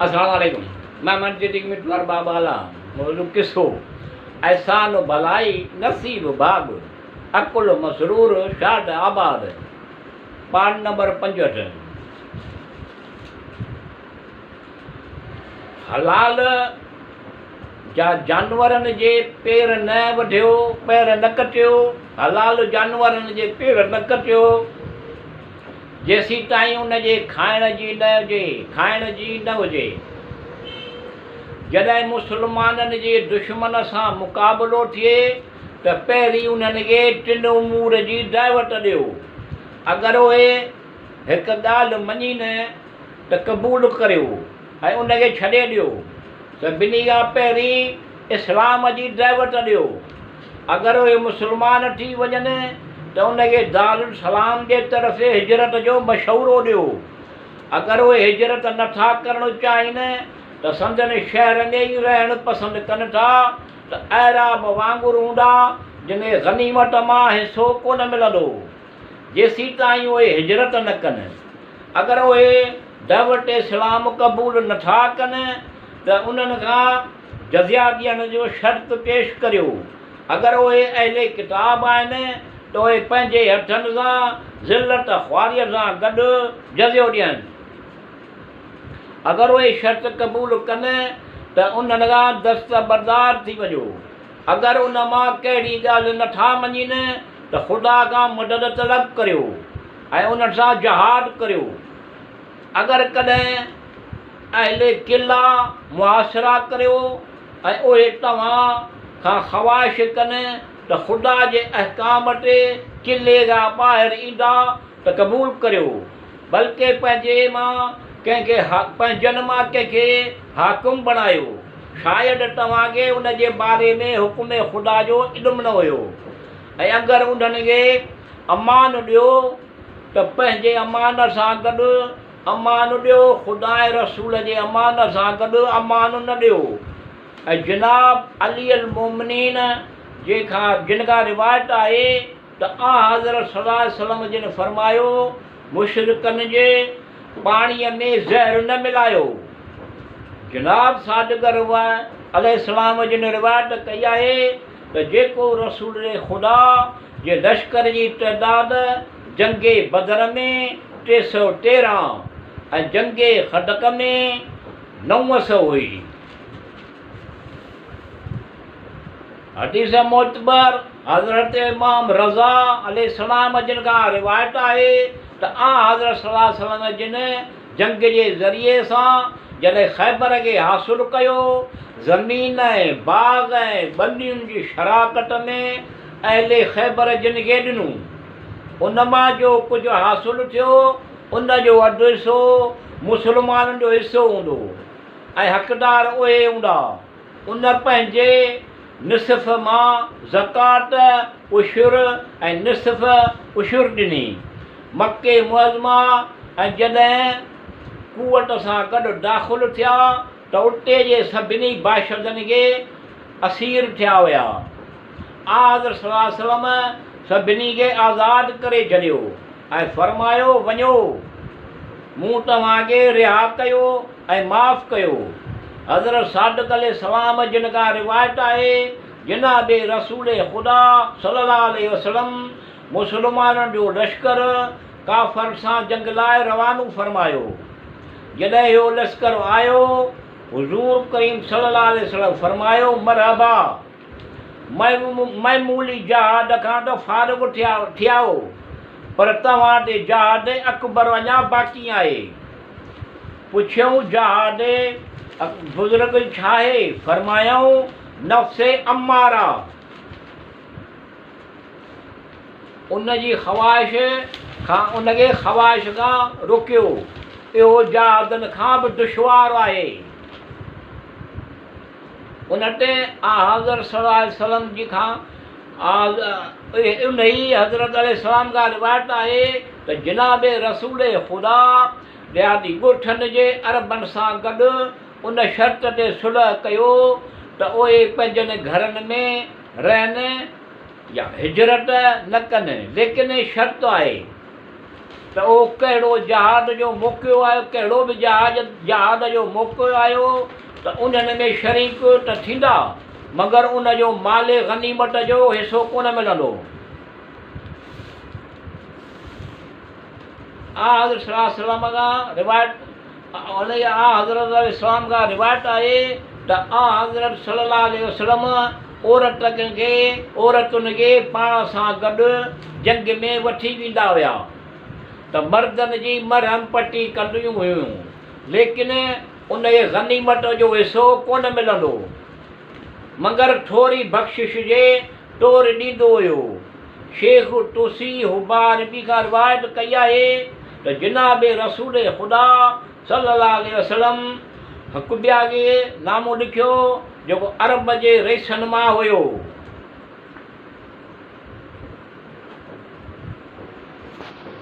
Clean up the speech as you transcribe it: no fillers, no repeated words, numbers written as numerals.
अस्सलाम वालेकुम। मैं मंजिल मिटवार बाबाला मौजूद किस्सो एहसान भलाई नसीब बाग अकुल मसरूर शाद आबाद पान नंबर 65। हलाल जानवरनि जे पेर न वढियो, पैर न कटियो। हलाल जानवरनि जे पेर न कटियो जेसी ताईं उनजे खाइण जी न हुजे। जॾहिं मुस्लमाननि जे दुश्मन सां मुक़ाबिलो थिए त पहिरीं उन्हनि खे टिन उमूर जी दावत ॾियो। अगरि उहे हिकु ॻाल्हि मञी न त क़बूल करियो ऐं उनखे छॾे ॾियो। सभिनी खां पहिरीं इस्लाम जी दावत ॾियो। अगरि उहे मुस्लमान थी वञनि त उनखे दारुल सलाम जे तरफ़ हिजरत जो मशवरो ॾियो। अगरि उहे हिजरत नथा करणु चाहिनि त संदनि शहर में ई रहणु पसंदि कनि था त ऐराब वांगुरु हूंदा जंहिंमें गनीमत मां हिसो कोन मिलंदो जेसी ताईं उहे हिजरत न कनि। अगरि उहे दावत इस्लाम क़बूल नथा कनि त उन्हनि खां जज़िया ॾियण जो शर्त पेश करियो। अगरि उहे अहले किताब आहिनि त उहे पंहिंजे हथनि सां ज़िलत ख़्वारीअ सां गॾु जज़ियो ॾियनि। अगरि उहे शर्त क़बूल कनि त उन्हनि खां दस्तबरदार थी वञो। अगरि उन मां कहिड़ी ॻाल्हि नथा मञीनि त ख़ुदा खां मदद तलब करियो ऐं उन्हनि सां जहाद करियो। अगरि कॾहिं अहले किला मुआसिरा करियो ऐं उहे तव्हां खां ख़्वाहिश कनि त ख़ुदा जे अहकाम ते किले खां ॿाहिरि ईंदा त क़बूल करियो। बल्कि पंहिंजनि मां कंहिंखे हाकिम बणायो। शायदि तव्हांखे उन जे बारे में हुकुम ख़ुदा जो इल्मु न हुयो। ऐं अगरि उन्हनि खे अमान ॾियो त पंहिंजे अमान सां गॾु अमान ॾियो, ख़ुदा ऐं रसूल जे अमान सां गॾु अमान न ॾियो। ऐं जनाब अली अल मोमिनीन जिन खां रिवायत आहे त हज़रत सल्लल्लाहु अलैहि वसल्लम जिन फरमायो मुशरिकनि जे पाणीअ में ज़हर न मिलायो। जनाब सादिक़ अलैहिस्सलाम जिन रिवायत कई आहे त जेको रसूल ख़ुदा जे लश्कर जी तइदाद जंगे बदर में 313 ऐं जंगे खंदक में 900 हुई। हदीस मोतबर हज़रत इमाम रज़ा अलैहिस्सलाम जिन खां रिवायत आहे त हज़रत सल्लल्लाहु अलैहि वसल्लम जिन जंग जे ज़रिए सां जॾहिं ख़ैबर खे हासिलु कयो, ज़मीन ऐं बाग़ ऐं ॿनियुनि जी शराकत में अहले ख़ैबर जिन खे ॾिनूं। उन मां जो कुझु हासिलु थियो उन जो अधु हिसो मुस्लमाननि जो हिसो हूंदो ऐं हक़दार उहे हूंदा। उन पंहिंजे निसफ़ मां ज़कात उशुर ऐं निसफ़ उशुर ॾिनी। मके मुअज़्ज़मा ऐं जॾहिं कुवत सां गॾु दाख़िल थिया त उते जे सभिनी बाशिंदनि खे असीर थिया हुया। हज़रत सल्लल्लाहु अलैहि वसल्लम सभिनी खे आज़ादु करे छॾियो ऐं फरमायो वञो मूं तव्हांखे रिहा कयो ऐं माफ़ु कयो। हज़रत सादिक़ अलैहिस्सलाम जिन खां रिवायत आहे जनाब रसूल ख़ुदा सल्लल्लाहु अलैहि वसल्लम मुस्लमाननि जो लश्कर काफ़र सां जंग लाइ रवानो फरमायो। जॾहिं इहो लश्कर आयो हुज़ूर करीम सल्लल्लाहु अलैहि वसल्लम फरमायो मरहबा, मामूली जहाद खां त फ़ारिग़ थियाओ पर तव्हां ते जहाद अकबर अञा बाक़ी आहे। पुछियऊं जहाद बुज़ुर्ग छा आहे? फरमायूं नफ़्से अम्मारा। उनखे ख़्वाहिश खां रोकियो। इहो जहादनि खां बि दुश्वार आहे। उन ते हज़रत सल्लल्लाहु अलैहि वसल्लम जी खां उन ई हज़रत अलैहिस्सलाम खां रिवायत आहे त जनाब रसूल ख़ुदा ॾियादी ॻोठनि जे अरबनि सां गॾु उन शर्त ते सुलह कयो त उहे पंहिंजनि घरनि में रहनि या हिजरत न कनि। लेकिन शर्त आहे त उहो कहिड़ो जहाज़ जो मौक़ियो आयो, कहिड़ो बि जहाज़ जो मौक़ियो आयो त उन्हनि में शरीक त थींदा, मगर उनजो माले गनीमत जो हिसो कोन मिलंदो। हज़रत खां रिवायत हज़रत इस्लाम खां रिवायत आहे त हज़रत सल्लल्लाहु अलैहि वसल्लम औरतुनि खे पाण सां गॾु जंग में वठी वेंदा हुआ त मर्दनि जी मरहम पटी कंदियूं हुयूं, लेकिन उन जे गनीमत जो हिसो कोन मिलंदो, मगर थोरी बख़्शिश जे तौरु ॾींदो हुयो। शेख तुसी हुबार बि खां रिवायत कई आहे त जनाब रसूल ख़ुदा सल्लल्लाहु अलैहि वसल्लम हिकु ॿिया खे नामो लिखियो जेको अरब जे रेसनि मां हुयो।